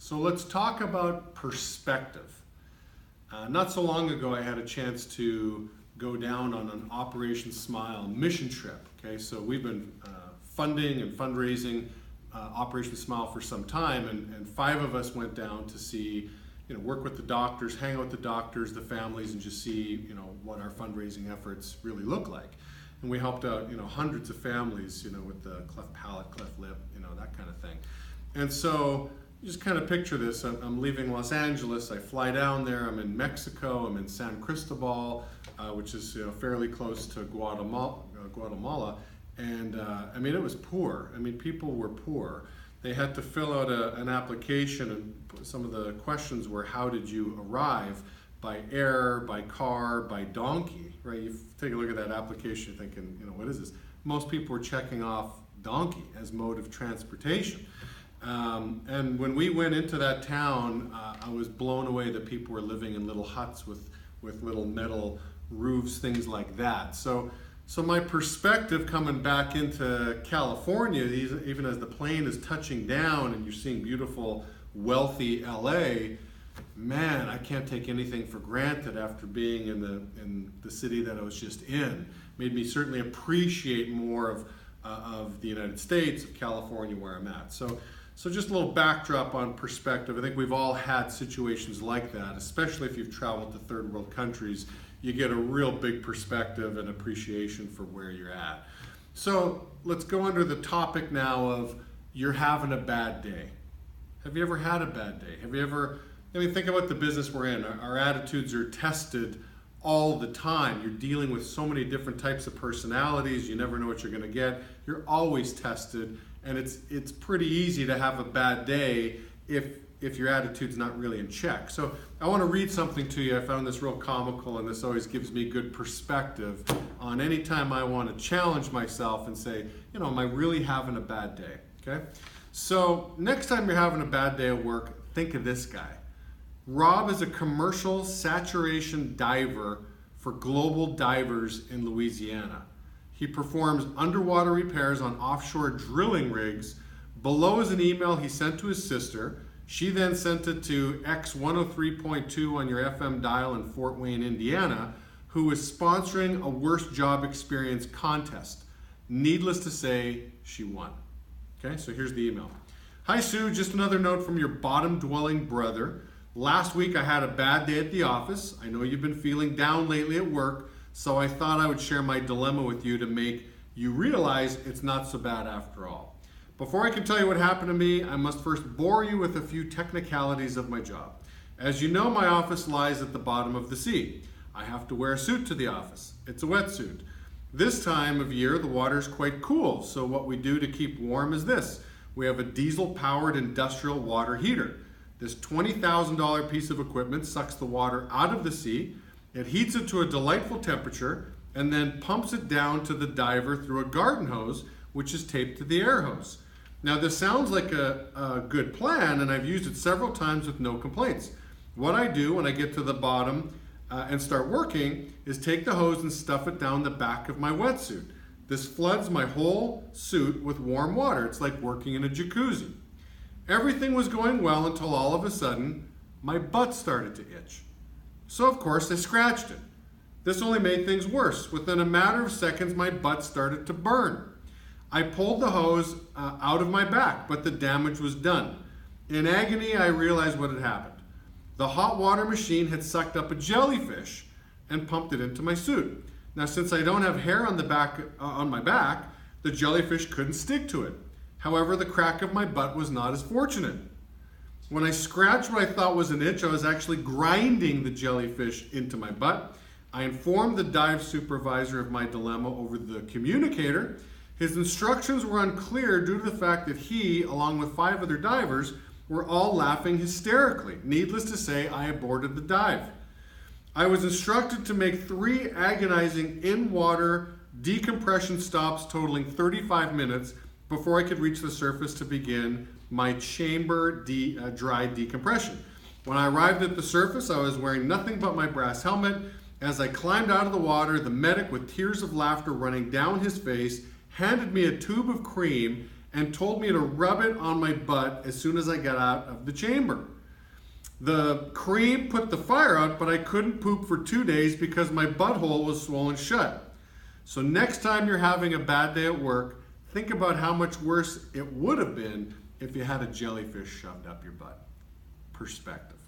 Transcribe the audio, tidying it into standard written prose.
So let's talk about perspective. Not so long ago, I had a chance to go down on an Operation Smile mission trip. Okay, so we've been funding and fundraising Operation Smile for some time, and 5 of us went down to see, work with the doctors, hang out with the doctors, the families, and just see, what our fundraising efforts really look like. And we helped out, hundreds of families, with the cleft palate, cleft lip, that kind of thing. And so just kind of picture this. I'm leaving Los Angeles. I fly down there. I'm in Mexico. I'm in San Cristobal, which is fairly close to Guatemala. And it was poor. People were poor. They had to fill out an application, and some of the questions were, how did you arrive? By air, by car, by donkey, right? You take a look at that application, you're thinking, what is this? Most people were checking off donkey as mode of transportation. And when we went into that town, I was blown away that people were living in little huts with little metal roofs, things like that. So my perspective coming back into California, even as the plane is touching down and you're seeing beautiful, wealthy LA, man, I can't take anything for granted after being in the city that I was just in. Made me certainly appreciate more of the United States, of California, where I'm at. So just a little backdrop on perspective. I think we've all had situations like that, especially if you've traveled to third world countries. You get a real big perspective and appreciation for where you're at. So let's go under the topic now of you're having a bad day. Have you ever had a bad day? Have you ever, think about the business we're in. Our attitudes are tested all the time. You're dealing with so many different types of personalities. You never know what you're going to get. You're always tested, and it's pretty easy to have a bad day if your attitude's not really in check. So I want to read something to you. I found this real comical, and this always gives me good perspective on any time I want to challenge myself and say, am I really having a bad day? Okay? So next time you're having a bad day at work, think of this guy. Rob is a commercial saturation diver for Global Divers in Louisiana. He performs underwater repairs on offshore drilling rigs. Below is an email he sent to his sister. She then sent it to X103.2 on your FM dial in Fort Wayne, Indiana, who is sponsoring a worst job experience contest. Needless to say, she won. Okay, so here's the email. Hi Sue, just another note from your bottom-dwelling brother. Last week I had a bad day at the office. I know you've been feeling down lately at work, so I thought I would share my dilemma with you to make you realize it's not so bad after all. Before I can tell you what happened to me, I must first bore you with a few technicalities of my job. As you know, my office lies at the bottom of the sea. I have to wear a suit to the office. It's a wetsuit. This time of year, the water is quite cool, so what we do to keep warm is this. We have a diesel-powered industrial water heater. This $20,000 piece of equipment sucks the water out of the sea, it heats it to a delightful temperature, and then pumps it down to the diver through a garden hose, which is taped to the air hose. Now this sounds like a good plan, and I've used it several times with no complaints. What I do when I get to the bottom and start working is take the hose and stuff it down the back of my wetsuit. This floods my whole suit with warm water. It's like working in a jacuzzi. Everything was going well until all of a sudden, my butt started to itch. So of course I scratched it. This only made things worse. Within a matter of seconds, my butt started to burn. I pulled the hose out of my back, but the damage was done. In agony, I realized what had happened. The hot water machine had sucked up a jellyfish and pumped it into my suit. Now, since I don't have hair on my back, the jellyfish couldn't stick to it. However, the crack of my butt was not as fortunate. When I scratched what I thought was an itch, I was actually grinding the jellyfish into my butt. I informed the dive supervisor of my dilemma over the communicator. His instructions were unclear due to the fact that he, along with 5 other divers, were all laughing hysterically. Needless to say, I aborted the dive. I was instructed to make 3 agonizing in-water decompression stops totaling 35 minutes before I could reach the surface to begin my chamber dry decompression. When I arrived at the surface, I was wearing nothing but my brass helmet. As I climbed out of the water, the medic, with tears of laughter running down his face, handed me a tube of cream and told me to rub it on my butt as soon as I got out of the chamber. The cream put the fire out, but I couldn't poop for 2 days because my butthole was swollen shut. So next time you're having a bad day at work, think about how much worse it would have been if you had a jellyfish shoved up your butt. Perspective.